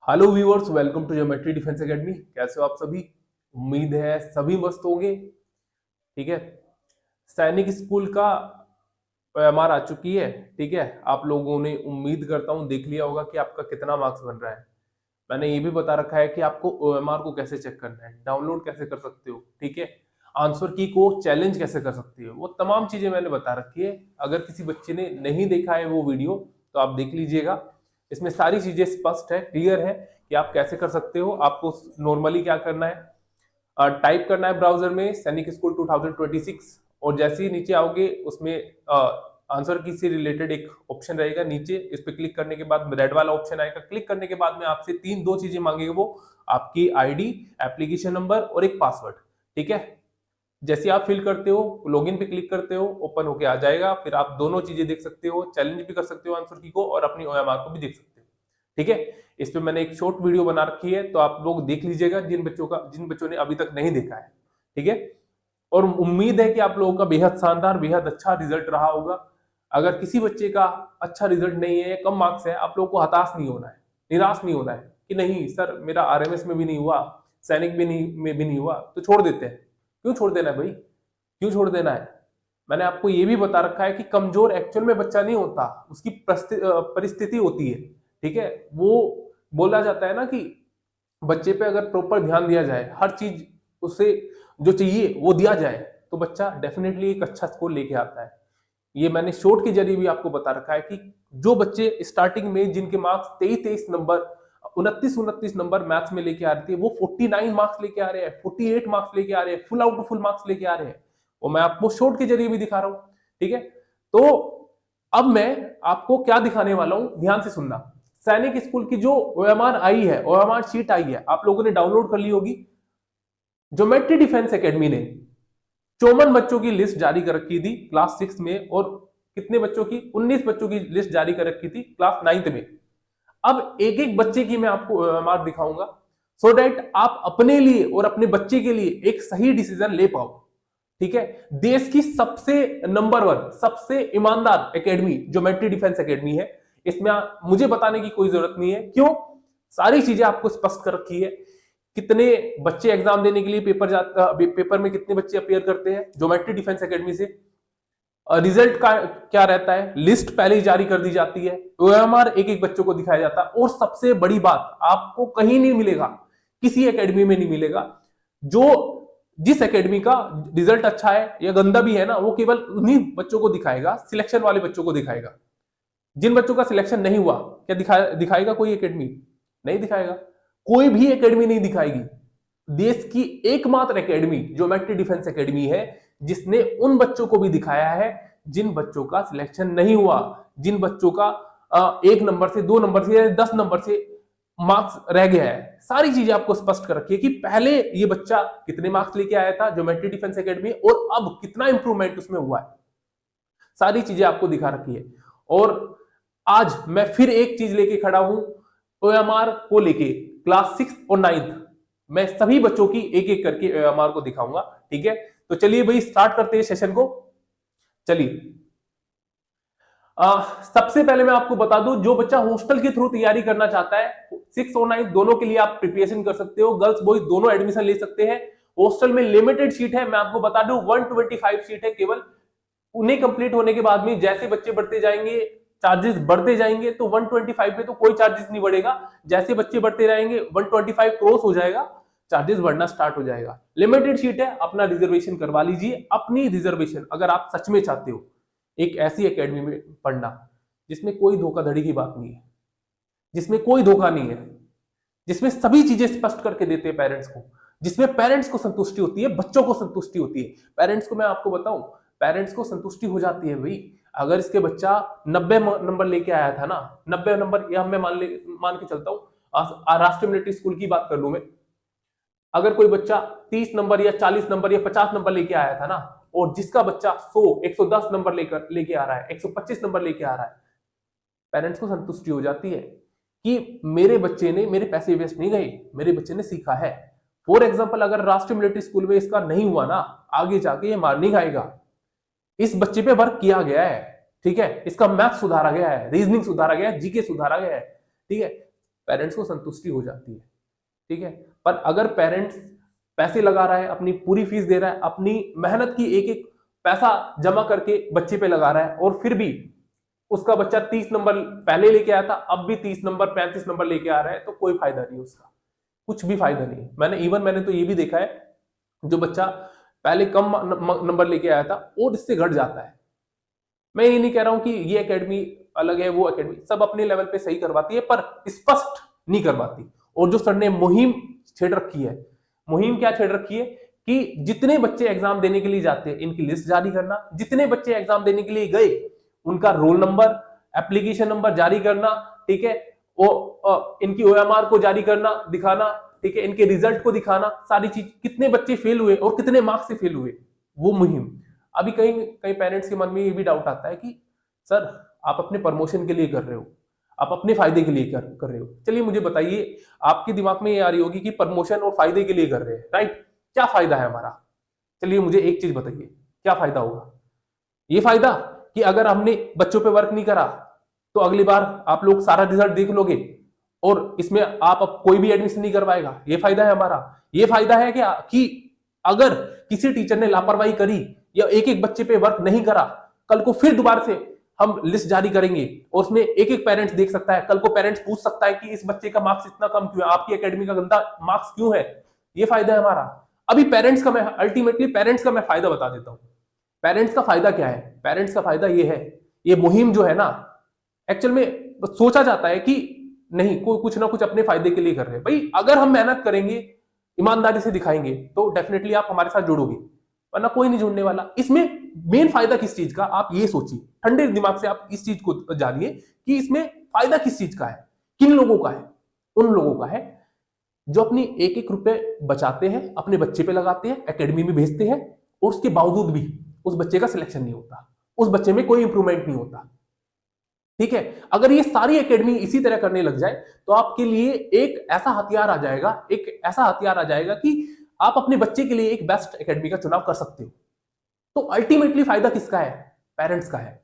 Hello viewers, welcome to geometry defence academy. कैसे हो आप सभी? उम्मीद है सभी मस्त होंगे। ठीक है। सैनिक स्कूल का ओएमआर आ चुकी है। ठीक है, आप लोगों ने उम्मीद करता हूं देख लिया होगा कि आपका कितना मार्क्स बन रहा है। मैंने ये भी बता रखा है कि आपको ओएमआर को कैसे चेक करना है, डाउनलोड कैसे कर सकते हो। ठीक है, आंसर की को चैलेंज कैसे कर सकते हो, वो तमाम चीजें मैंने बता रखी है। अगर किसी बच्चे ने नहीं देखा है वो वीडियो तो आप देख लीजिएगा। इसमें सारी चीजें स्पष्ट है, क्लियर है कि आप कैसे कर सकते हो। आपको नॉर्मली क्या करना है, टाइप करना है ब्राउजर में सैनिक स्कूल 2026 और जैसे ही नीचे आओगे उसमें आंसर की से रिलेटेड एक ऑप्शन रहेगा नीचे। इस पे क्लिक करने के बाद रेड वाला ऑप्शन आएगा। क्लिक करने के बाद में आपसे दो चीजें मांगेगा, वो आपकी आईडी, एप्लीकेशन नंबर और एक पासवर्ड। ठीक है, जैसे आप फिल करते हो, लॉगिन पे क्लिक करते हो, ओपन होके आ जाएगा। फिर आप दोनों चीजें देख सकते हो, चैलेंज भी कर सकते हो आंसर की को और अपनी ओएमआर को भी देख सकते हो। ठीक है, इस पे मैंने एक शॉर्ट वीडियो बना रखी है, तो आप लोग देख लीजिएगा जिन बच्चों ने अभी तक नहीं देखा है। ठीक है, और उम्मीद है कि आप लोगों का बेहद शानदार, बेहद अच्छा रिजल्ट रहा होगा। अगर किसी बच्चे का अच्छा रिजल्ट नहीं है या कम मार्क्स है, आप लोगों को हताश नहीं होना है, निराश नहीं होना है कि नहीं सर मेरा आरएमएस में भी नहीं हुआ, सैनिक भी नहीं में भी नहीं हुआ तो छोड़ देते हैं। क्यों छोड़ देना है भाई, क्यों छोड़ देना है? मैंने आपको ये भी बता रखा है कि कमजोर एक्चुअल में बच्चा नहीं होता, उसकी परिस्थिति होती है। ठीक है, वो बोला जाता है ना कि बच्चे पे अगर प्रॉपर ध्यान दिया जाए, हर चीज उसे जो चाहिए वो दिया जाए, तो बच्चा डेफिनेटली एक अच्छा स्कोर लेके आता है। ये मैंने शॉर्ट के जरिए भी आपको बता रखा है कि जो बच्चे स्टार्टिंग में जिनके मार्क्स 23 नंबर, 29 नंबर मैथ्स में लेके आ रहे थे, वो 49 मार्क्स लेके आ रहे हैं, 48 मार्क्स लेके आ रहे हैं, फुल आउट फुल मार्क्स लेके आ रहे हैं। वो मैं आपको शॉर्ट के जरिए भी दिखा रहा हूं। ठीक है, तो अब मैं आपको क्या दिखाने वाला हूं, ध्यान से सुनना। सैनिक स्कूल की जो ओएमआर आई है, ओएमआर शीट आई है, आप लोगों ने डाउनलोड कर ली होगी। ज्योमेट्री डिफेंस एकेडमी ने 54 बच्चों की लिस्ट जारी कर रखी थी क्लास 6 में, और कितने बच्चों की, 19 बच्चों की लिस्ट जारी कर रखी थी क्लास 9 में। अब एक एक बच्चे की मैं आपको मार्क दिखाऊंगा, सो दैट आप अपने लिए और अपने बच्चे के लिए एक सही डिसीजन ले पाओ। ठीक है, देश की सबसे नंबर 1, सबसे ईमानदार एकेडमी ज्योमेट्री डिफेंस एकेडमी है। इसमें मुझे बताने की कोई जरूरत नहीं है, क्यों? सारी चीजें आपको स्पष्ट कर रखी है। कितने बच्चे एग्जाम देने के लिए पेपर में कितने बच्चे अपेयर करते हैं ज्योमेट्री डिफेंस एकेडमी से, रिजल्ट का क्या रहता है, लिस्ट पहले ही जारी कर दी जाती है, ओएमआर एक एक बच्चों को दिखाया जाता है। और सबसे बड़ी बात, आपको कहीं नहीं मिलेगा, किसी एकेडमी में नहीं मिलेगा, जो जिस एकेडमी का रिजल्ट अच्छा है या गंदा भी है ना, वो केवल उन्हीं बच्चों को दिखाएगा, सिलेक्शन वाले बच्चों को दिखाएगा। जिन बच्चों का सिलेक्शन नहीं हुआ, क्या दिखाएगा कोई एकेडमी? नहीं दिखाएगा, कोई भी एकेडमी नहीं दिखाएगी। देश की एकमात्र एकेडमी ज्योमेट्री डिफेंस एकेडमी है, जिसने उन बच्चों को भी दिखाया है जिन बच्चों का सिलेक्शन नहीं हुआ, जिन बच्चों का 1 नंबर से, 2 नंबर से या 10 नंबर से मार्क्स रह गया है। सारी चीजें आपको स्पष्ट कर रखी है कि पहले ये बच्चा कितने मार्क्स लेके आया था ज्योमेट्री डिफेंस एकेडमी, और अब कितना इंप्रूवमेंट उसमें हुआ है। सारी चीजें आपको दिखा रखी है। और आज मैं फिर एक चीज लेके खड़ा हूं, ओएमआर को लेके क्लास 6 और 9 मैं सभी बच्चों की एक एक करके ओएमआर को दिखाऊंगा। ठीक है, तो चलिए भाई स्टार्ट करते हैं सेशन को। चलिए, सबसे पहले मैं आपको बता दूं, जो बच्चा हॉस्टल के थ्रू तैयारी करना चाहता है, 6 और 9 दोनों के लिए आप प्रिपरेशन कर सकते हो, गर्ल्स बॉयज दोनों एडमिशन ले सकते हैं। हॉस्टल में लिमिटेड सीट है, मैं आपको बता दूं 125 सीट है केवल। उन्हें कंप्लीट होने के बाद में जैसे बच्चे बढ़ते जाएंगे, चार्जेस बढ़ते जाएंगे, तो 125 पे तो कोई चार्जेस नहीं बढ़ेगा। जैसे बच्चे बढ़ते रहेंगे 125 क्रॉस हो जाएगा, चार्जेस बढ़ना स्टार्ट हो जाएगा। लिमिटेड सीट है, अपना रिजर्वेशन करवा लीजिए। अपनी रिजर्वेशन अगर आप सच में चाहते हो एक ऐसी एकेडमी में पढ़ना जिसमें कोई धोखाधड़ी की बात नहीं है, जिसमें कोई धोखा नहीं है, जिसमें सभी चीजें स्पष्ट करके देते हैं पेरेंट्स को, जिसमें पेरेंट्स को संतुष्टि होती है, बच्चों को संतुष्टि होती है। पेरेंट्स को मैं आपको बताऊं, पेरेंट्स को संतुष्टि हो जाती है भाई, अगर इसके बच्चा 90 नंबर लेके आया था ना, 90 नंबर, या मैं मान के चलता हूं राष्ट्रीय मिलिट्री स्कूल की बात कर लूं मैं, अगर कोई बच्चा 30 नंबर या 40 नंबर या 50 नंबर लेके आया था ना, और जिसका बच्चा 100 110 नंबर लेके आ रहा है, 125 नंबर लेके आ रहा है, पेरेंट्स को संतुष्टि हो जाती है कि मेरे बच्चे ने, मेरे पैसे वेस्ट नहीं गए, मेरे बच्चे ने सीखा है। फॉर एग्जाम्पल, अगर राष्ट्रीय मिलिट्री स्कूल में इसका नहीं हुआ ना, आगे जाके ये मार नहीं खाएगा। इस बच्चे पे वर्क किया गया है। ठीक है, इसका मैथ सुधारा गया है, रीजनिंग सुधारा गया है, जीके सुधारा गया है। ठीक है, पेरेंट्स को संतुष्टि हो जाती है, ठीक है। पर अगर पेरेंट्स पैसे लगा रहा है, अपनी पूरी फीस दे रहा है, अपनी मेहनत की एक एक पैसा जमा करके बच्चे पे लगा रहा है, और फिर भी उसका बच्चा 30 नंबर पहले लेके आया था, अब भी 30 नंबर 35 नंबर लेके आ रहा है, तो कोई फायदा नहीं उसका, कुछ भी फायदा नहीं। मैंने तो ये भी देखा है, जो बच्चा पहले कम नंबर लेके आया था और इससे घट जाता है। मैं ये नहीं कह रहा हूं कि ये एकेडमी अलग है, वो एकेडमी, सब अपने लेवल पे सही करवाती है, पर स्पष्ट नहीं करवाती। और जो सर ने मुहिम छेड़ रखी है, मुहिम क्या छेड़ रखी है कि जितने बच्चे एग्जाम देने के लिए जाते हैं इनकी लिस्ट जारी करना, जितने बच्चे एग्जाम देने के लिए गए उनका रोल नंबर, एप्लीकेशन नंबर जारी करना, ठीक है, वो इनकी ओएमआर को जारी करना, दिखाना, ठीक है, इनके रिजल्ट को दिखाना, सारी चीज, कितने बच्चे फेल हुए और कितने मार्क्स से फेल हुए, वो मुहिम। अभी कई कई पेरेंट्स के मन में ये भी डाउट आता है कि सर आप अपने प्रमोशन के लिए कर रहे हो, आप अपने फायदे के लिए कर रहे हो। चलिए मुझे बताइए, आपके दिमाग में ये आ रही होगी कि प्रमोशन और फायदे के लिए कर रहे हैं, राइट? क्या फायदा है हमारा? चलिए मुझे एक चीज बताइए, क्या फायदा होगा? ये फायदा कि अगर हमने बच्चों पे वर्क नहीं करा तो अगली बार आप लोग सारा रिजल्ट देख लोगे और इसमें आप अब कोई भी एडमिशन नहीं करवाएगा, ये फायदा है हमारा। ये फायदा है क्या कि अगर किसी टीचर ने लापरवाही करी या एक एक बच्चे पे वर्क नहीं करा, कल को फिर दोबारा से हम लिस्ट जारी करेंगे और उसमें एक एक पेरेंट्स देख सकता है, कल को पेरेंट्स पूछ सकता है कि इस बच्चे का मार्क्स इतना कम क्यों है, आपकी एकेडमी का गंदा मार्क्स क्यों है। ये फायदा है हमारा। अभी पेरेंट्स का मैं अल्टीमेटली पेरेंट्स का मैं फायदा बता देता हूं। पेरेंट्स का फायदा क्या है? पेरेंट्स का फायदा ये है, ये मुहिम जो है ना, एक्चुअल में सोचा जाता है कि नहीं, कोई कुछ ना कुछ अपने फायदे के लिए कर रहे हैं। भाई अगर हम मेहनत करेंगे, ईमानदारी से दिखाएंगे, तो डेफिनेटली आप हमारे साथ जुड़ोगे, वरना कोई नहीं जुड़ने वाला। इसमें मेन फायदा किस चीज का, आप ये सोचिए, ठंडे दिमाग से आप इस चीज को जानिए कि इसमें फायदा किस चीज का है, किन लोगों का है। उन लोगों का है जो अपनी एक एक रुपए बचाते हैं, अपने बच्चे पे लगाते हैं, एकेडमी में भेजते हैं, और उसके बावजूद भी उस बच्चे का सिलेक्शन नहीं होता, उस बच्चे में कोई इंप्रूवमेंट नहीं होता, ठीक है। अगर ये सारी एकेडमी इसी तरह करने लग जाए तो आपके लिए एक ऐसा हथियार आ जाएगा, एक ऐसा हथियार आ जाएगा कि आप अपने बच्चे के लिए एक बेस्ट एकेडमी का चुनाव कर सकते हो। तो अल्टीमेटली फायदा किसका है? पेरेंट्स का है।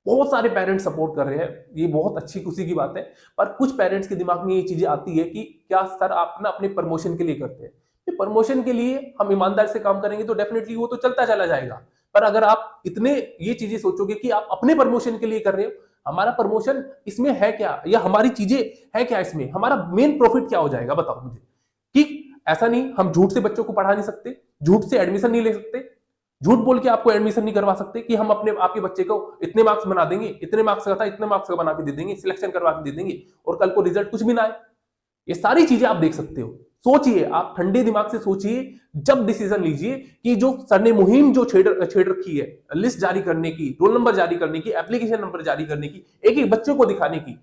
बहुत सारे पेरेंट्स सपोर्ट कर रहे हैं, ये बहुत अच्छी खुशी की बात है। पर कुछ पेरेंट्स के दिमाग में ये चीजें आती है कि क्या सर आप ना अपने प्रमोशन के लिए करते हैं? प्रमोशन के लिए हम ईमानदारी से काम करेंगे तो डेफिनेटली वो तो चलता चला जाएगा। पर अगर आप इतने ये चीजें सोचोगे कि आप अपने प्रमोशन के लिए कर रहे हो, हमारा प्रमोशन इसमें है क्या, या हमारी चीजें है क्या, इसमें हमारा मेन प्रॉफिट क्या हो जाएगा, बताओ मुझे। कि ऐसा नहीं, हम झूठ से बच्चों को पढ़ा नहीं सकते, झूठ से एडमिशन नहीं ले सकते, झूठ बोल के आपको एडमिशन नहीं करवा सकते कि हम अपने आपके बच्चे को इतने मार्क्स बना देंगे, इतने मार्क्स का था इतने मार्क्स का बना के दे देंगे, सिलेक्शन करवा के दे देंगे, और कल को रिजल्ट कुछ भी ना आए। ये सारी चीजें आप देख सकते हो। सोचिए, आप ठंडे दिमाग से सोचिए, जब डिसीजन लीजिए कि जो सर ने मुहिम जो छेड़ रखी है, लिस्ट जारी करने की, रोल नंबर जारी करने की, एप्लीकेशन नंबर जारी करने की, एक एक बच्चों को दिखाने की।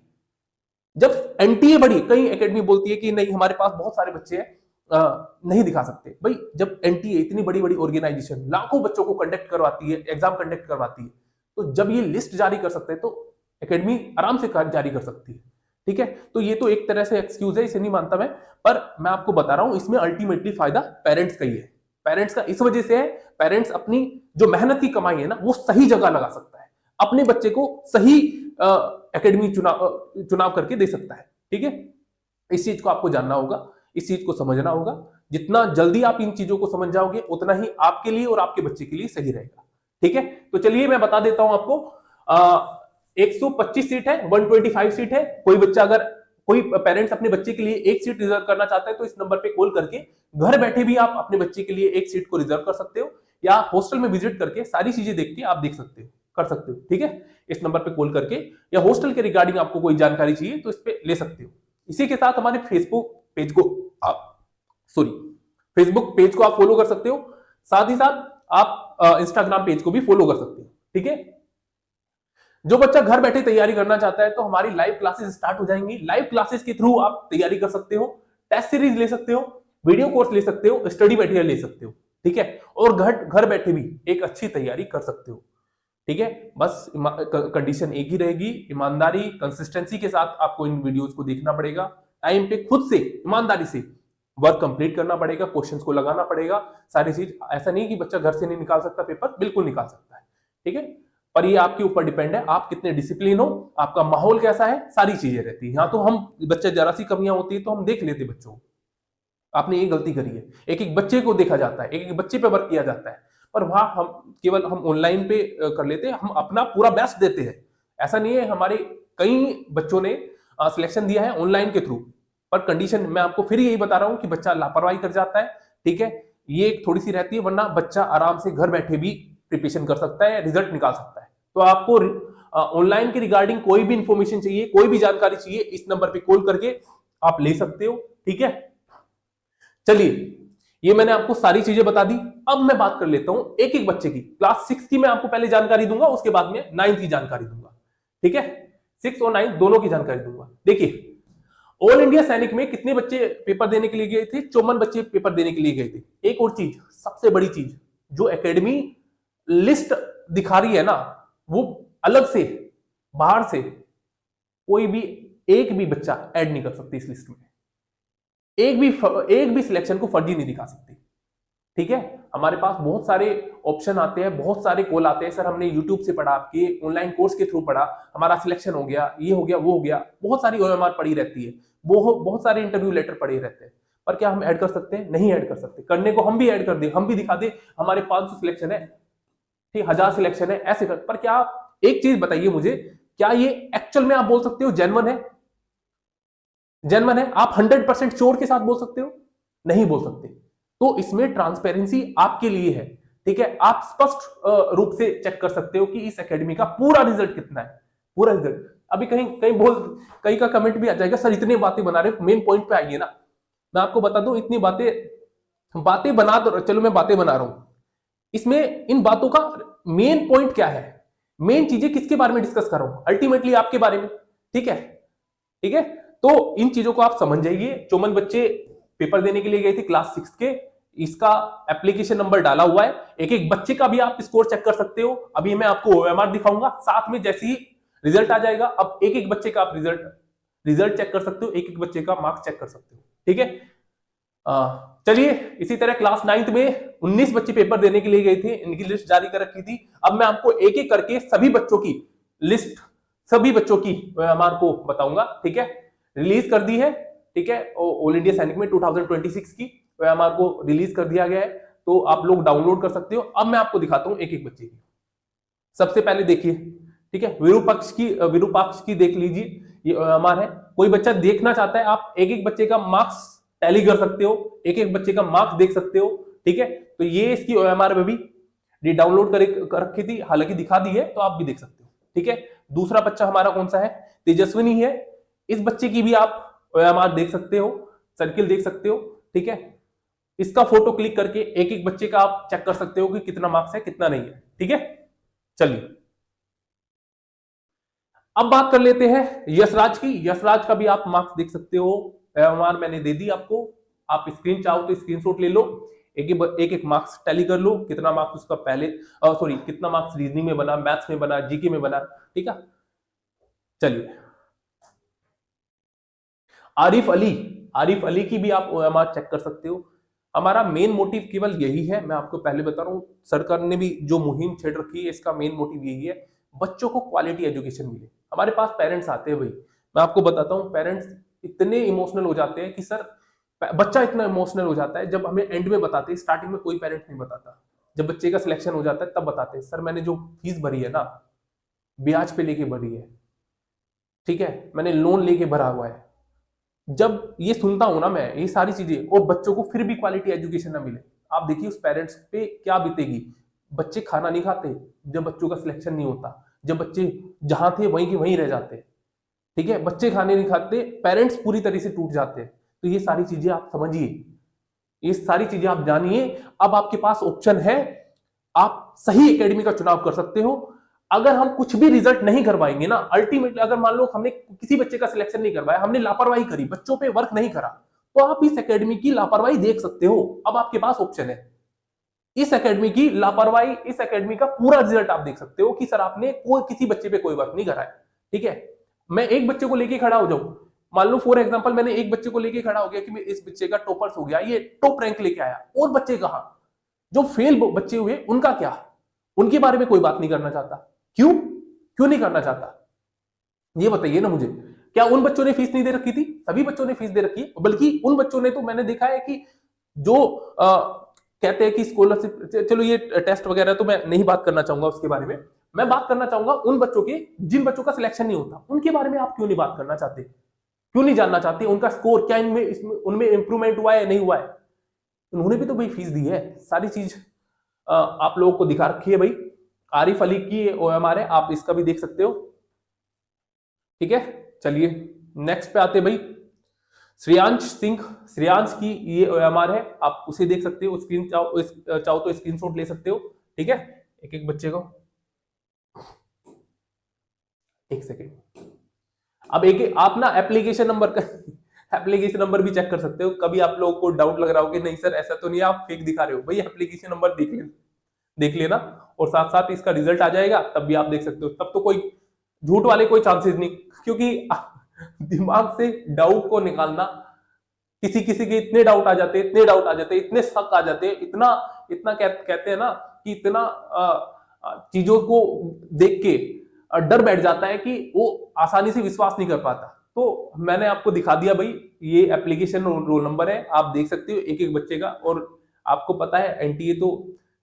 जब एनटीए बढ़ी, कई एकेडमी बोलती है कि नहीं हमारे पास बहुत सारे बच्चे हैं, नहीं दिखा सकते। भाई जब एनटीए इतनी बड़ी बड़ी ऑर्गेनाइजेशन लाखों बच्चों को कंडक्ट करवाती है, एग्जाम कंडक्ट करवाती है, तो जब ये लिस्ट जारी कर सकते हैं तो एकेडमी आराम से जारी कर सकती है, ठीक है। तो ये तो एक तरह से एक्सक्यूज है, इसे नहीं मानता मैं, पर मैं आपको बता रहा हूं इसमें अल्टीमेटली फायदा पेरेंट्स का ही है। पेरेंट्स का इस वजह से है, पेरेंट्स अपनी जो मेहनत की कमाई है ना वो सही जगह लगा सकता है, अपने बच्चे को सही एकेडमी चुनाव करके दे सकता है, ठीक है। इस चीज को आपको जानना होगा, इस चीज को समझना होगा। जितना जल्दी आप इन चीजों को समझ जाओगे उतना ही आपके लिए और आपके बच्चे के लिए सही रहेगा, ठीक है। तो चलिए मैं बता देता हूं आपको, 125 सीट है, 125 सीट है। कोई बच्चा अगर कोई पेरेंट्स अपने बच्चे के लिए एक सीट रिजर्व करना चाहता है तो इस नंबर पे कॉल करके घर बैठे भी आप अपने बच्चे के लिए एक सीट को रिजर्व कर सकते हो, या हॉस्टल में विजिट करके सारी चीजें देख के आप देख सकते हो, कर सकते हो, ठीक है। इस नंबर पे कॉल करके, या हॉस्टल के रिगार्डिंग आपको कोई जानकारी चाहिए तो इस पे ले सकते हो। इसी के साथ हमारे फेसबुक पेज को फेसबुक पेज को आप फॉलो कर सकते हो, साथ ही साथ आप इंस्टाग्राम पेज को भी फॉलो कर सकते हो, ठीक है। जो बच्चा घर बैठे तैयारी करना चाहता है तो हमारी लाइव क्लासेस स्टार्ट हो जाएंगी। लाइव क्लासेस के थ्रू आप तैयारी कर सकते हो, टेस्ट सीरीज ले सकते हो, वीडियो कोर्स ले सकते हो, स्टडी मटेरियल ले सकते हो, ठीक है। और घर बैठे भी एक अच्छी तैयारी कर सकते हो, ठीक है। बस कंडीशन एक ही रहेगी, ईमानदारी कंसिस्टेंसी के साथ आपको इन वीडियोस को देखना पड़ेगा, टाइम पे खुद से ईमानदारी से वर्क कंप्लीट करना पड़ेगा, क्वेश्चंस को लगाना पड़ेगा, सारी चीज। ऐसा नहीं कि बच्चा घर से नहीं निकाल सकता पेपर, बिल्कुल निकाल सकता है, ठीक है। पर ये आपके ऊपर डिपेंड है, आप कितने डिसिप्लिन हो, आपका माहौल कैसा है, सारी चीजें रहती है। यहाँ तो हम बच्चे जरा सी कमियां होती है तो हम देख लेते बच्चों को, आपने ये गलती करी है, एक एक बच्चे को देखा जाता है, एक एक बच्चे पे वर्क किया जाता है। पर वहां हम केवल हम ऑनलाइन पे कर लेते हैं, हम अपना पूरा बेस्ट देते हैं। ऐसा नहीं है, हमारे कई बच्चों ने सिलेक्शन दिया है ऑनलाइन के थ्रू, पर कंडीशन मैं आपको फिर यही बता रहा हूं कि बच्चा लापरवाही कर जाता है, ठीक है, ये एक थोड़ी सी रहती है, वरना बच्चा आराम से घर बैठे भी प्रिपरेशन कर सकता है, रिजल्ट निकाल सकता है। तो आपको ऑनलाइन के रिगार्डिंग कोई भी इंफॉर्मेशन चाहिए, कोई भी जानकारी चाहिए, इस नंबर पे कॉल करके आप ले सकते हो, ठीक है। चलिए, ये मैंने आपको सारी चीजें बता दी। अब मैं बात कर लेता हूं एक एक बच्चे की। क्लास 6 की मैं आपको पहले जानकारी दूंगा, उसके बाद में 9 की जानकारी दूंगा, ठीक है। 6 और 9 दोनों की जानकारी दूंगा। देखिए, ऑल इंडिया सैनिक में कितने बच्चे पेपर देने के लिए गए थे? 54 बच्चे पेपर देने के लिए गए थे। एक और चीज, सबसे बड़ी चीज, जो एकेडमी लिस्ट दिखा रही है ना, वो अलग से बाहर से कोई भी एक भी बच्चा ऐड नहीं कर सकती इस लिस्ट में, एक भी सिलेक्शन को फर्जी नहीं दिखा सकती, ठीक है। हमारे पास बहुत सारे ऑप्शन आते हैं, बहुत सारे कॉल आते हैं, सर हमने यूट्यूब से पढ़ा, आपके ऑनलाइन कोर्स के थ्रू पढ़ा, हमारा सिलेक्शन हो गया, ये हो गया, वो हो गया, बहुत सारी ओएमआर पड़ी रहती है, बहुत सारे इंटरव्यू लेटर पड़े रहते हैं, पर क्या हम ऐड कर सकते हैं? नहीं ऐड कर सकते। करने को हम भी ऐड कर दे, हम भी दिखा दे हमारे 500 सिलेक्शन है, ठीक, 1000 सिलेक्शन है, ऐसे कर, पर क्या एक चीज बताइए मुझे, क्या ये एक्चुअल में आप बोल सकते हो जेन्युइन है? जेन्युइन है? आप 100% श्योर के साथ बोल सकते हो? नहीं बोल सकते। तो इसमें ट्रांसपेरेंसी आपके लिए है, ठीक है। आप स्पष्ट रूप से चेक कर सकते हो कि इस एकेडमी का पूरा रिजल्ट कितना है, पूरा रिजल्ट। अभी कहीं कहीं कहीं का कमेंट भी आ जाएगा, सर इतनी बातें बना रहे हो, मेन पॉइंट पे आइए ना। मैं आपको बता दूं, इतनी बातें बना दो, चलो मैं बातें बना रहा हूं, इसमें इन बातों का मेन पॉइंट क्या है, मेन चीजें किसके बारे में डिस्कस कर रहा हूं? अल्टीमेटली आपके बारे में, ठीक है, ठीक है। तो इन चीजों को आप समझ जाइए। 54 बच्चे पेपर देने के लिए गए थे क्लास 6 के, इसका एप्लीकेशन नंबर डाला हुआ है, एक एक बच्चे का भी आप स्कोर चेक कर सकते हो। अभी मैं आपको ओएमआर दिखाऊंगा, साथ में जैसे ही रिजल्ट आ जाएगा, अब एक एक बच्चे का आप रिजल्ट चेक कर सकते हो, एक एक बच्चे का मार्क्स चेक कर सकते हो, ठीक है। चलिए, इसी तरह क्लास 9 में 19 बच्चे पेपर देने के लिए गए थे, इनकी लिस्ट जारी कर रखी थी। अब मैं आपको एक एक करके सभी बच्चों की लिस्ट, सभी बच्चों की ओएमआर को बताऊंगा, ठीक है। रिलीज कर दी है, ठीक है, ऑल इंडिया सैनिक में 2026 की ओएमआर को रिलीज कर दिया गया है, तो आप लोग डाउनलोड कर सकते हो। अब मैं आपको दिखाता हूं एक एक बच्चे की। सबसे पहले देखिए, ठीक है, विरूपाक्ष की देख लीजिए, ये ओएमआर है। कोई बच्चा देखना चाहता है, आप एक एक बच्चे का मार्क्स टैली कर सकते हो, एक एक बच्चे का मार्क्स देख सकते हो, ठीक है। तो ये इसकी ओएमआर में भी ये डाउनलोड कर रखी थी, हालांकि दिखा दी है, तो आप भी देख सकते हो, ठीक है। दूसरा बच्चा हमारा कौन सा है? तेजस्विनी है। इस बच्चे की भी आप ओएमआर देख सकते हो, सर्किल देख सकते हो, ठीक है। इसका फोटो क्लिक करके एक एक बच्चे का आप चेक कर सकते हो कि कितना मार्क्स है, कितना नहीं है, ठीक है। चलिए, अब बात कर लेते हैं यशराज की। यशराज का भी आप मार्क्स देख सकते हो, ओएमआर मैंने दे दी आपको, आप स्क्रीन चाहो तो स्क्रीनशॉट ले लो, एक एक मार्क्स टैली कर लो, कितना मार्क्स उसका पहले कितना मार्क्स रीजनिंग में बना, मैथ्स में बना, जीके में बना, ठीक है। चलिए, आरिफ अली की भी आप ओएमआर चेक कर सकते हो। हमारा मेन मोटिव केवल यही है, मैं आपको पहले बता रहा हूं, सरकार ने भी जो मुहिम छेड़ रखी है, इसका मेन मोटिव यही है, बच्चों को क्वालिटी एजुकेशन मिले। हमारे पास पेरेंट्स आते हैं भाई, मैं आपको बताता हूं, पेरेंट्स इतने इमोशनल हो जाते हैं कि सर, बच्चा इतना इमोशनल हो जाता है, जब हमें एंड में बताते हैं, स्टार्टिंग में कोई पेरेंट्स नहीं बताता, जब बच्चे का सिलेक्शन हो जाता है तब बताते हैं, सर मैंने जो फीस भरी है ना, ब्याज पे लेके भरी है, ठीक है, मैंने लोन लेके भरा हुआ है। जब ये सुनता हूं ना मैं, ये सारी चीजें, और बच्चों को फिर भी क्वालिटी एजुकेशन ना मिले, आप देखिए उस पेरेंट्स पे क्या बीतेगी। बच्चे खाना नहीं खाते जब बच्चों का सिलेक्शन नहीं होता, जब बच्चे जहां थे वहीं के वहीं रह जाते, ठीक है, बच्चे खाने नहीं खाते, पेरेंट्स पूरी तरह से टूट जाते हैं। तो ये सारी चीजें आप समझिए, ये सारी चीजें आप जानिए। अब आपके पास ऑप्शन है, आप सही एकेडमी का चुनाव कर सकते हो। अगर हम कुछ भी रिजल्ट नहीं करवाएंगे ना, अल्टीमेटली अगर मान लो हमने किसी बच्चे का सिलेक्शन नहीं करवाया, हमने लापरवाही करी, बच्चों पे वर्क नहीं करा, तो आप इस एकेडमी की लापरवाही देख सकते हो। अब आपके पास ऑप्शन है, इस एकेडमी की लापरवाही, इस एकेडमी का पूरा रिजल्ट आप देख सकते हो कि सर आपने किसी बच्चे पे कोई वर्क नहीं करा है, ठीक है। मैं एक बच्चे को लेके खड़ा हो जाऊं, मान लो फॉर एग्जांपल मैंने एक बच्चे को लेके खड़ा हो गया कि इस बच्चे का टॉपर्स हो गया, ये टॉप रैंक लेके आया, और बच्चे कहां जो फेल बच्चे हुए उनका क्या, उनके बारे में कोई बात नहीं करना चाहता। क्यों क्यों नहीं करना चाहता, ये बताइए ना मुझे। क्या उन बच्चों ने फीस नहीं दे रखी थी? सभी बच्चों ने फीस दे रखी है, बल्कि उन बच्चों ने तो मैंने देखा है कि जो कहते हैं कि स्कॉलरशिप, चलो ये टेस्ट वगैरह तो मैं नहीं बात करना चाहूंगा उसके बारे में, मैं बात करना चाहूंगा उन बच्चों के जिन बच्चों का सिलेक्शन नहीं होता, उनके बारे में आप क्यों नहीं बात करना चाहते, क्यों नहीं जानना चाहते उनका स्कोर क्या इनमें इसमें उनमें इंप्रूवमेंट हुआ है नहीं हुआ है। उन्होंने भी तो भाई फीस दी है, सारी चीज आप लोगों को दिखा रखी है भाई। आरिफ अली की ओएमआर है, आप इसका भी देख सकते हो, ठीक है। चलिए नेक्स्ट पे आते भाई, श्रेयांश सिंह, श्रेयांश की ये ओएमआर है, आप उसे देख सकते हो, स्क्रीन चाहो तो स्क्रीनशॉट ले सकते हो, ठीक है। एक एक बच्चे को, एक सेकेंड, अब एक आप ना एप्लीकेशन नंबर का एप्लीकेशन नंबर भी चेक कर सकते हो, कभी आप लोगों को डाउट लग रहा हो कि नहीं सर ऐसा तो नहीं है आप फेक दिखा रहे हो, भाई एप्लीकेशन नंबर देख लेना, और साथ साथ इसका रिजल्ट आ जाएगा तब भी आप देख सकते हो, तब तो कोई झूठ वाले कोई चांसेस नहीं, क्योंकि दिमाग से डाउट को निकालना, किसी किसी के इतने डाउट आ जाते, इतने डाउट आ जाते, इतने शक आ जाते, इतना इतना कहते हैं ना कि इतना चीजों को देख के डर बैठ जाता है कि वो आसानी से विश्वास नहीं कर पाता। तो मैंने आपको दिखा दिया भाई, ये एप्लीकेशन रोल नंबर है, आप देख सकते हो एक एक बच्चे का, और आपको पता है एनटीए तो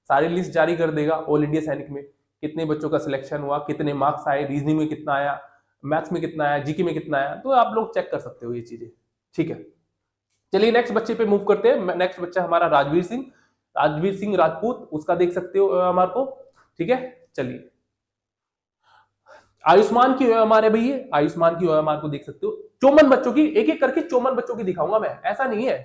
सारी लिस्ट जारी कर देगा ऑल इंडिया सैनिक में कितने बच्चों का सिलेक्शन हुआ, कितने मार्क्स आए, रीजनिंग में कितना आया, मैथ्स में कितना आया, जीके में कितना आया, तो आप लोग चेक कर सकते हो ये चीजें, ठीक है। चलिए नेक्स्ट बच्चे पे मूव करते हैं। नेक्स्ट बच्चा हमारा राजवीर सिंह, राजवीर सिंह राजपूत, उसका देख सकते हो हमारे को, ठीक है। चलिए आयुष्मान की हमारे भैया, आयुष्मान की हमारे को देख सकते हो, चौमन बच्चों की, एक एक करके चौमन बच्चों की दिखाऊंगा मैं, ऐसा नहीं है,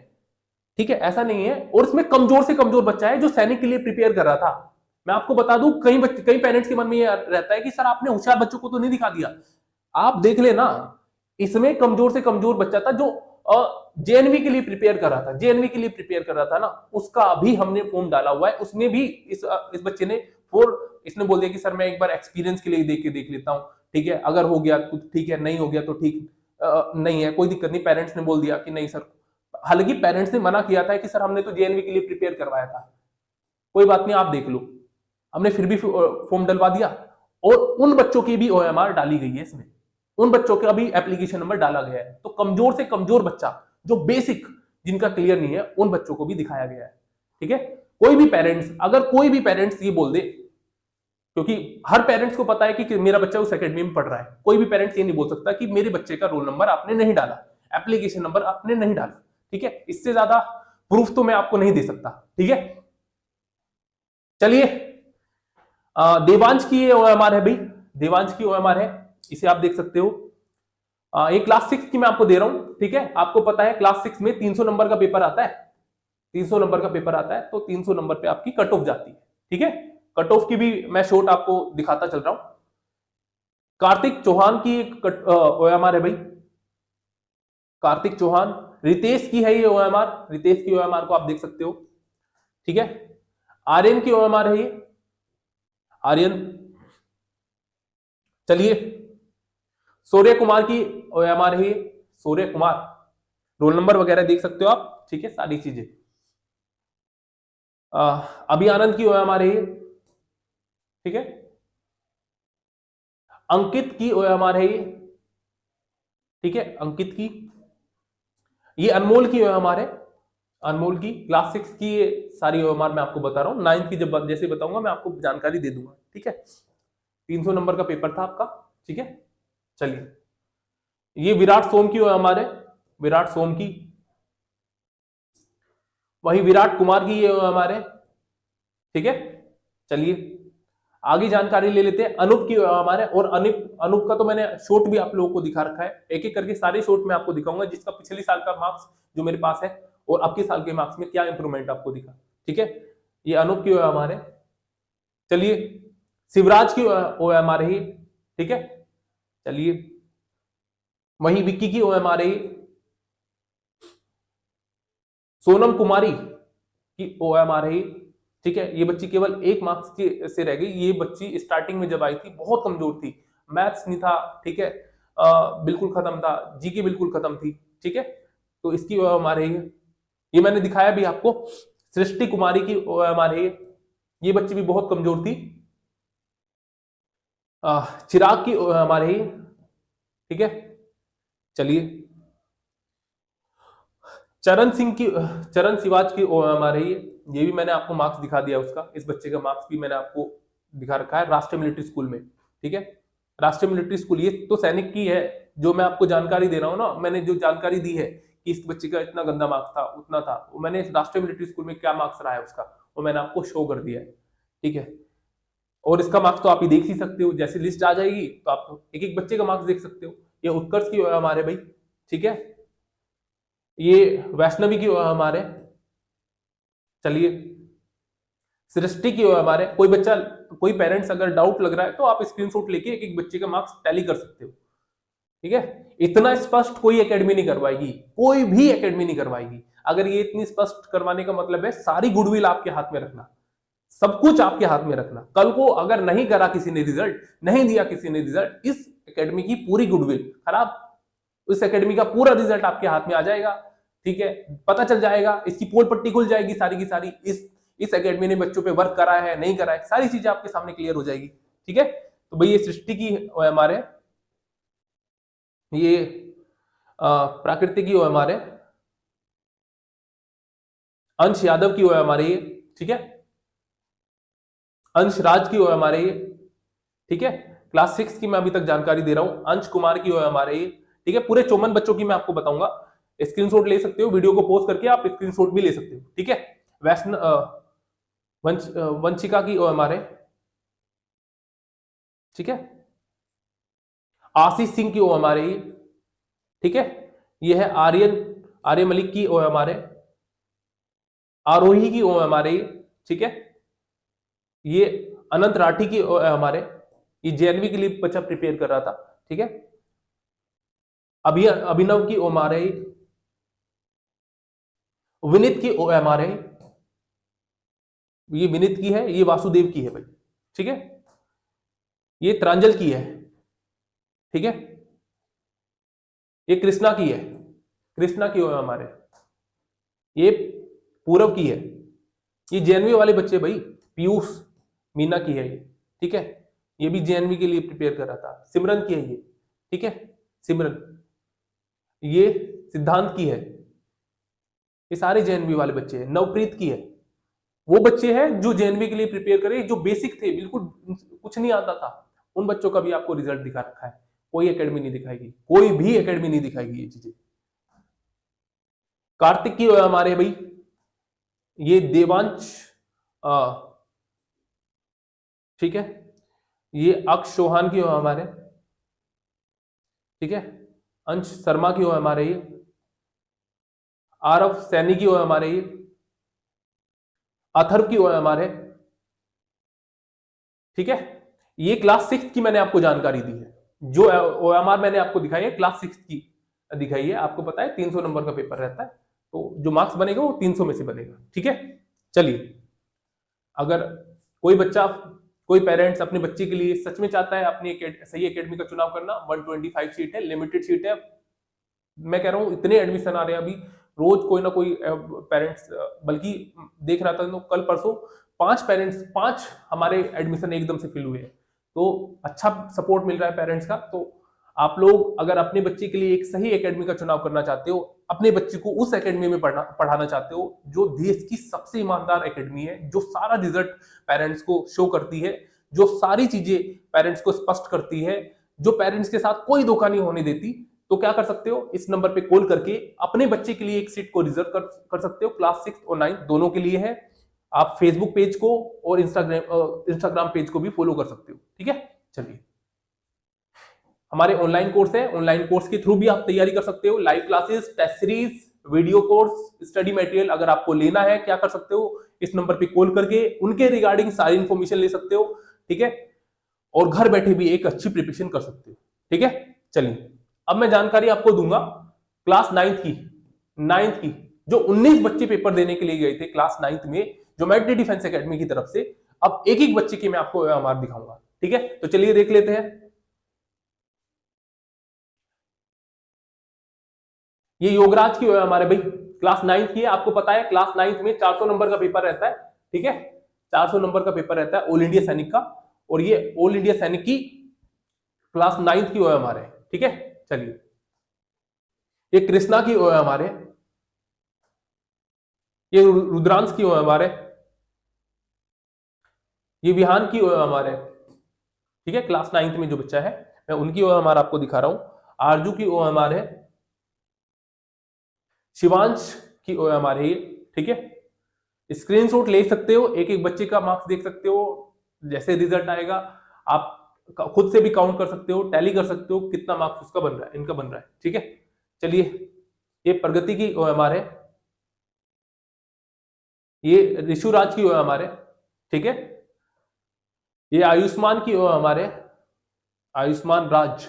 ठीक है, ऐसा नहीं है। और इसमें कमजोर से कमजोर बच्चा है जो सैनिक के लिए प्रिपेयर कर रहा था। मैं आपको बता दूं, कई पेरेंट्स के मन में ये रहता है कि सर आपने होशियार बच्चों को तो नहीं दिखा दिया, आप देख लेना, इसमें कमजोर से कमजोर बच्चा था जो जेएनवी के लिए प्रिपेयर कर रहा था, जेएनवी के लिए प्रिपेयर कर रहा था ना, उसका भी हमने फॉर्म डाला हुआ है, उसमें भी इस बच्चे ने इसने बोल दिया कि सर मैं एक बार एक्सपीरियंस के लिए देख लेता हूँ, ठीक है, अगर हो गया तो ठीक है, नहीं हो गया तो ठीक नहीं है, कोई दिक्कत नहीं। पेरेंट्स ने बोल दिया कि नहीं सर, हालांकि पेरेंट्स ने मना किया था कि सर हमने तो जेएनवी के लिए प्रिपेयर करवाया था, कोई बात नहीं आप देख लो, हमने फिर भी फॉर्म डलवा दिया, और उन बच्चों की भी ओएमआर डाली गई है इसमें, उन बच्चों का भी एप्लीकेशन नंबर डाला गया है। तो कमजोर से कमजोर बच्चा जो बेसिक जिनका क्लियर नहीं है, उन बच्चों को भी दिखाया गया है, ठीक है। कोई भी पेरेंट्स, अगर कोई भी पेरेंट्स ये बोल दे, क्योंकि हर पेरेंट्स को पता है कि मेरा बच्चा उस एकेडमी में पढ़ रहा है, कोई भी पेरेंट्स ये नहीं बोल सकता कि मेरे बच्चे का रोल नंबर आपने नहीं डाला, एप्लीकेशन नंबर आपने नहीं डाला, ठीक है, इससे ज्यादा प्रूफ तो मैं आपको नहीं दे सकता, ठीक है। चलिए देवांश की ओएमआर है भाई, देवांश की ओएमआर है, इसे आप देख सकते हो, ये क्लास 6 की मैं आपको दे रहा हूं, ठीक है। आपको पता है क्लास 6 में 300 नंबर का पेपर आता है, 300 नंबर का पेपर आता है, तो 300 नंबर पे आपकी कट ऑफ जाती है, ठीक है। कट ऑफ की भी मैं शॉर्ट आपको दिखाता चल रहा हूं। कार्तिक चौहान की एक ओएमआर है भाई, कार्तिक चौहान, रितेश की है ये ओएमआर, रितेश की ओएमआर को आप देख सकते हो, ठीक है। आर्यन की ओएमआर है ये, आर्यन। चलिए सूर्य कुमार की ओएमआर है ये, सूर्य कुमार, रोल नंबर वगैरह देख सकते हो आप, ठीक है, सारी चीजें। अभी आनंद की ओएमआर है ये, ठीक है। अंकित की ओएमआर है ये, ठीक है, अंकित की। ये अनमोल की ओएमआर है, अनमोल की क्लास 6 की, ये सारी ओएमआर मैं आपको बता रहा हूं, 9th की जब जैसे बताऊंगा मैं आपको जानकारी दे दूंगा, ठीक है। 300 नंबर का पेपर था आपका, ठीक है। चलिए ये विराट सोम की ओएमआर है, विराट सोम की। वही विराट कुमार की ये ओएमआर है, ठीक है। चलिए आगे जानकारी ले लेते हैं, अनूप की ओएमआर है, और अनूप का तो मैंने शॉर्ट भी आप लोगों को दिखा रखा है, एक एक करके सारे शॉर्ट में आपको दिखाऊंगा, जिसका पिछले साल का मार्क्स जो मेरे पास है और अब के साल के मार्क्स में क्या इंप्रूवमेंट आपको दिखा, ठीक है। ये अनूप की ओएमआर है। चलिए शिवराज की ओएमआर है, ठीक है। चलिए वही विक्की की ओएमआर है, सोनम कुमारी की ओएमआर है, ठीक है। ये बच्ची केवल 1 मार्क्स की से रह गई, ये बच्ची स्टार्टिंग में जब आई थी बहुत कमजोर थी, मैथ्स नहीं था, ठीक है, बिल्कुल खत्म था, जीके बिल्कुल खत्म थी, ठीक है। तो इसकी ओएमआर है ये मैंने दिखाया भी आपको। सृष्टि कुमारी की ओएमआर है, ये बच्ची भी बहुत कमजोर थी, चिराग की हमारे ही, ठीक है। चलिए, चरण शिवाज की हमारे ये भी मैंने आपको मार्क्स दिखा दिया उसका, इस बच्चे का मार्क्स भी मैंने आपको दिखा रखा है, राष्ट्रीय मिलिट्री स्कूल में, ठीक है। राष्ट्रीय मिलिट्री स्कूल, ये तो सैनिक की है। जो मैं आपको जानकारी दे रहा हूँ ना, मैंने जो जानकारी दी है कि इस बच्चे का इतना गंदा मार्क्स था, उतना था, वो मैंने राष्ट्रीय मिलिट्री स्कूल में क्या मार्क्स रहा है उसका, वो मैंने आपको शो कर दिया है, ठीक है। और इसका मार्क्स तो आप ही देख ही सकते हो, जैसे लिस्ट आ जाएगी तो आप एक एक बच्चे का मार्क्स देख सकते हो। ये उत्कर्ष की हमारे भाई, ठीक है। ये वैष्णवी की हमारे, चलिए, सृष्टि की हमारे। कोई बच्चा, कोई पेरेंट्स अगर डाउट लग रहा है तो आप स्क्रीनशॉट लेके एक एक बच्चे का मार्क्स टैली कर सकते हो, ठीक है। इतना स्पष्ट कोई एकेडमी नहीं करवाएगी, कोई भी एकेडमी नहीं करवाएगी। अगर ये इतनी स्पष्ट करवाने का मतलब है सारी गुडविल आपके हाथ में रखना, सब कुछ आपके हाथ में रखना। कल को अगर नहीं करा किसी ने रिजल्ट, नहीं दिया किसी ने रिजल्ट, इस एकेडमी की पूरी गुडविल खराब, उस एकेडमी का पूरा रिजल्ट आपके हाथ में आ जाएगा, ठीक है। पता चल जाएगा, इसकी पोल पट्टी खुल जाएगी सारी की सारी, इस एकेडमी ने बच्चों पे वर्क करा है नहीं करा है, सारी चीजें आपके सामने क्लियर हो जाएगी, ठीक है। तो भाई ये सृष्टि की हमारे, ये प्राकृतिक की हमारे, अंश यादव की हमारे ये, ठीक है। अंश राज की हमारे ये, ठीक है। क्लास 6 की मैं अभी तक जानकारी दे रहा हूं, अंश कुमार की हमारे ये, ठीक है। पूरे 54 बच्चों की मैं आपको बताऊंगा, स्क्रीनशॉट ले सकते हो, वीडियो को पॉज करके आप स्क्रीनशॉट भी ले सकते हो, ठीक है। वंशिका की हमारे, ठीक है। आशीष सिंह की हमारे ये, ठीक है। ये है आर्य मलिक की हमारे, आरोही की हमारे ये, ठीक है। ये अनंत राठी की हमारे, ये जेएनवी के लिए बच्चा प्रिपेयर कर रहा था, ठीक है। अभिनव की हमारे, विनीत की हमारे, ये विनीत की है, ये वासुदेव की है भाई, ठीक है। ये त्रांजल की है, ठीक है। ये कृष्णा की है, कृष्णा की है हमारे, ये पूरव की है। ये जेएनवी वाले बच्चे भाई, पीयूष मीना की है ये, ठीक है। ये भी जेएनवी के लिए प्रिपेयर कर रहा था। सिमरन की है ये, ठीक है, सिमरन। ये सिद्धांत की है, ये सारे जेएनवी वाले बच्चे हैं। नवप्रीत की है, वो बच्चे हैं जो जेएनवी के लिए प्रिपेयर करे, जो बेसिक थे, बिल्कुल कुछ नहीं आता था, उन बच्चों का भी आपको रिजल्ट दिखा रखा है। कोई एकेडमी नहीं दिखाएगी, कोई भी एकेडमी नहीं दिखाएगी ये चीजें। कार्तिक की हमारे भाई, ये देवांश, ठीक है। ये अक्ष चौहान की हो हमारे, ठीक है। अंश शर्मा की हो हमारे, ये आरव सैनी की हो हमारे, ये अथर्व की हो हमारे, ठीक है। ये क्लास 6 की मैंने आपको जानकारी दी है, जो ओएमआर मैंने आपको दिखाई है क्लास 6 की दिखाई है। आपको पता है 300 नंबर का पेपर रहता है, तो जो मार्क्स बनेगा वो 300 में से बनेगा, ठीक है। चलिए, अगर कोई बच्चा, कोई पेरेंट्स अपने बच्चे के लिए सच में चाहता है अपनी सही एकेडमी का चुनाव करना, 125 सीट है, लिमिटेड सीट है। मैं कह रहा हूँ इतने एडमिशन आ रहे हैं अभी, रोज कोई ना कोई पेरेंट्स, बल्कि देख रहा था तो कल परसों 5 हमारे एडमिशन एकदम से फिल हुए हैं। तो अच्छा सपोर्ट मिल रहा है पेरेंट्स का। तो आप लोग अगर अपने बच्चे के लिए एक सही एकेडमी का चुनाव करना चाहते हो, अपने बच्चे को उस एकेडमी में पढ़ाना चाहते हो जो देश की सबसे ईमानदार एकेडमी है, जो सारा रिजल्ट पेरेंट्स को शो करती है, जो सारी चीजें पेरेंट्स को स्पष्ट करती है, जो पेरेंट्स के साथ कोई धोखा नहीं होने देती, तो क्या कर सकते हो, इस नंबर पे कॉल करके अपने बच्चे के लिए एक सीट को रिजर्व कर सकते हो। क्लास 6 और 9 दोनों के लिए है। आप फेसबुक पेज को और इंस्टाग्राम पेज को भी फॉलो कर सकते हो, ठीक है। चलिए, हमारे ऑनलाइन कोर्स है, ऑनलाइन कोर्स के थ्रू भी आप तैयारी कर सकते हो। Live classes, test series, video course, study material अगर आपको लेना है, क्या कर सकते हो, इस नंबर पे कॉल करके उनके रिगार्डिंग सारी इंफॉर्मेशन ले सकते हो, ठीक है। और घर बैठे भी एक अच्छी प्रिपरेशन कर सकते हो, ठीक है। चलिए, अब मैं जानकारी आपको दूंगा क्लास 9th की, जो 19 बच्चे पेपर देने के लिए गए थे क्लास 9th में ज्योमेट्री डिफेंस एकेडमी की तरफ से। अब एक एक बच्चे की मैं आपको मार्क दिखाऊंगा, ठीक है। तो चलिए देख लेते हैं। ये योगराज की हमारे भाई, क्लास 9th की है। आपको पता है क्लास 9th में 400 नंबर का पेपर रहता है, ठीक है। 400 नंबर का पेपर रहता है ऑल इंडिया सैनिक का, और ये ऑल इंडिया सैनिक की क्लास 9th की OMR है, ठीक है। चलिए, ये कृष्णा की OMR है, ये रुद्रांश की OMR है, ये विहान की OMR है, ठीक है। क्लास 9th में जो बच्चा है मैं उनकी OMR आपको दिखा रहा हूं। आरजू की OMR है, शिवांश की OMR है ये, ठीक है। स्क्रीनशॉट ले सकते हो, एक एक बच्चे का मार्क्स देख सकते हो, जैसे रिजल्ट आएगा आप खुद से भी काउंट कर सकते हो, टैली कर सकते हो कितना मार्क्स उसका बन रहा है, इनका बन रहा है, ठीक है। चलिए, ये प्रगति की OMR है, ये ऋषुराज की OMR है, ठीक है। ये आयुष्मान की OMR है, आयुष्मान राज।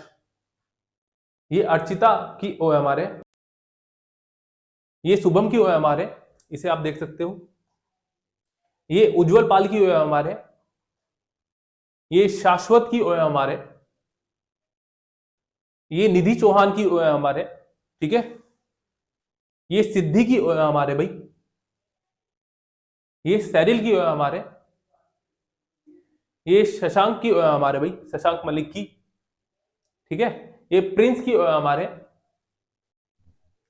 ये अर्चिता की OMR है, ये शुभम की OMR है, इसे आप देख सकते हो। ये उज्जवल पाल की OMR है, ये शाश्वत की OMR है, ये निधि चौहान की OMR है, ठीक है। ये सिद्धि की OMR है भाई, ये सैरिल की OMR है, ये शशांक की OMR है भाई, शशांक मलिक की, ठीक है। ये प्रिंस की OMR है,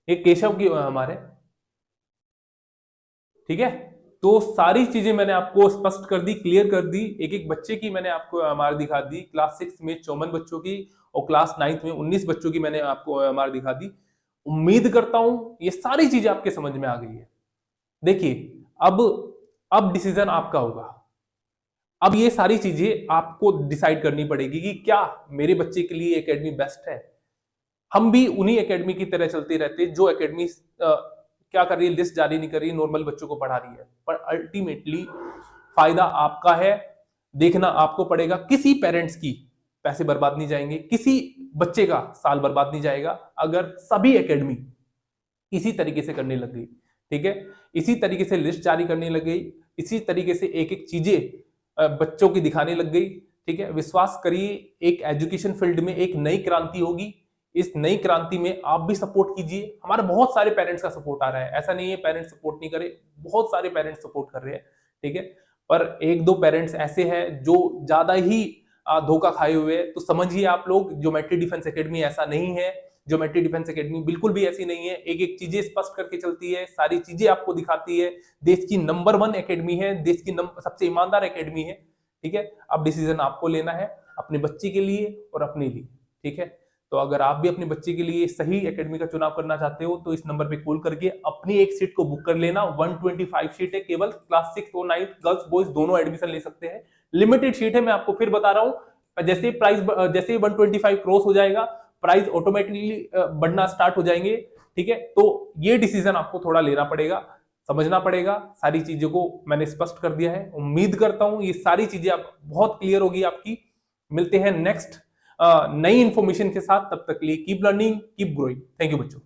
ये केशव की OMR है, ठीक है। तो सारी चीजें मैंने आपको स्पष्ट कर दी, क्लियर कर दी, एक एक बच्चे की मैंने आपको OMR दिखा दी। क्लास 6 में 54 बच्चों की और क्लास 9th में 19 बच्चों की मैंने आपको OMR दिखा दी। उम्मीद करता हूं ये सारी चीजें आपके समझ में आ गई है। देखिए, अब डिसीजन आपका होगा। अब ये सारी चीजें आपको डिसाइड करनी पड़ेगी कि क्या मेरे बच्चे के लिए एकेडमी बेस्ट है। हम भी उन्हीं एकेडमी की तरह चलते रहते जो एकेडमी क्या कर रही है, लिस्ट जारी नहीं कर रही, नॉर्मल बच्चों को पढ़ा रही है, पर अल्टीमेटली फायदा आपका है। देखना आपको पड़ेगा, किसी पेरेंट्स की पैसे बर्बाद नहीं जाएंगे, किसी बच्चे का साल बर्बाद नहीं जाएगा अगर सभी एकेडमी इसी तरीके से करने लग गई, ठीक है। इसी तरीके से लिस्ट जारी करने लग गई, इसी तरीके से एक एक चीजें बच्चों की दिखाने लग गई, ठीक है। विश्वास करिए, एक एजुकेशन फील्ड में एक नई क्रांति होगी। इस नई क्रांति में आप भी सपोर्ट कीजिए। हमारे बहुत सारे पेरेंट्स का सपोर्ट आ रहा है, ऐसा नहीं है पेरेंट्स सपोर्ट नहीं करे, बहुत सारे पेरेंट्स सपोर्ट कर रहे हैं, ठीक है। पर एक दो पेरेंट्स ऐसे हैं जो ज्यादा ही धोखा खाए हुए हैं, तो समझिए आप लोग, ज्योमेट्री डिफेंस एकेडमी ऐसा नहीं है। ज्योमेट्री डिफेंस एकेडमी बिल्कुल भी ऐसी नहीं है, एक एक चीजें स्पष्ट करके चलती है, सारी चीजें आपको दिखाती है। देश की नंबर 1 एकेडमी है, देश की सबसे ईमानदार एकेडमी है, ठीक है। अब डिसीजन आपको लेना है अपने बच्चे के लिए और अपने लिए, ठीक है। तो अगर आप भी अपने बच्चे के लिए सही एकेडमी का चुनाव करना चाहते हो तो इस नंबर पे कॉल करके अपनी एक सीट को बुक कर लेना। 125 सीट है, केवल क्लास 6 और 9 गर्ल्स बॉयज दोनों एडमिशन ले सकते हैं। लिमिटेड सीट है, मैं आपको फिर बता रहा हूं। जैसे प्राइस जैसे 125 क्रॉस हो जाएगा, प्राइस ऑटोमेटिकली बढ़ना स्टार्ट हो जाएंगे, ठीक है। तो ये डिसीजन आपको थोड़ा लेना पड़ेगा, समझना पड़ेगा। सारी चीजों को मैंने स्पष्ट कर दिया है, उम्मीद करता हूं ये सारी चीजें आप बहुत क्लियर होगी आपकी। मिलते हैं नेक्स्ट नई इंफॉर्मेशन के साथ, तब तक के लिए keep learning, keep growing. Thank you बच्चों।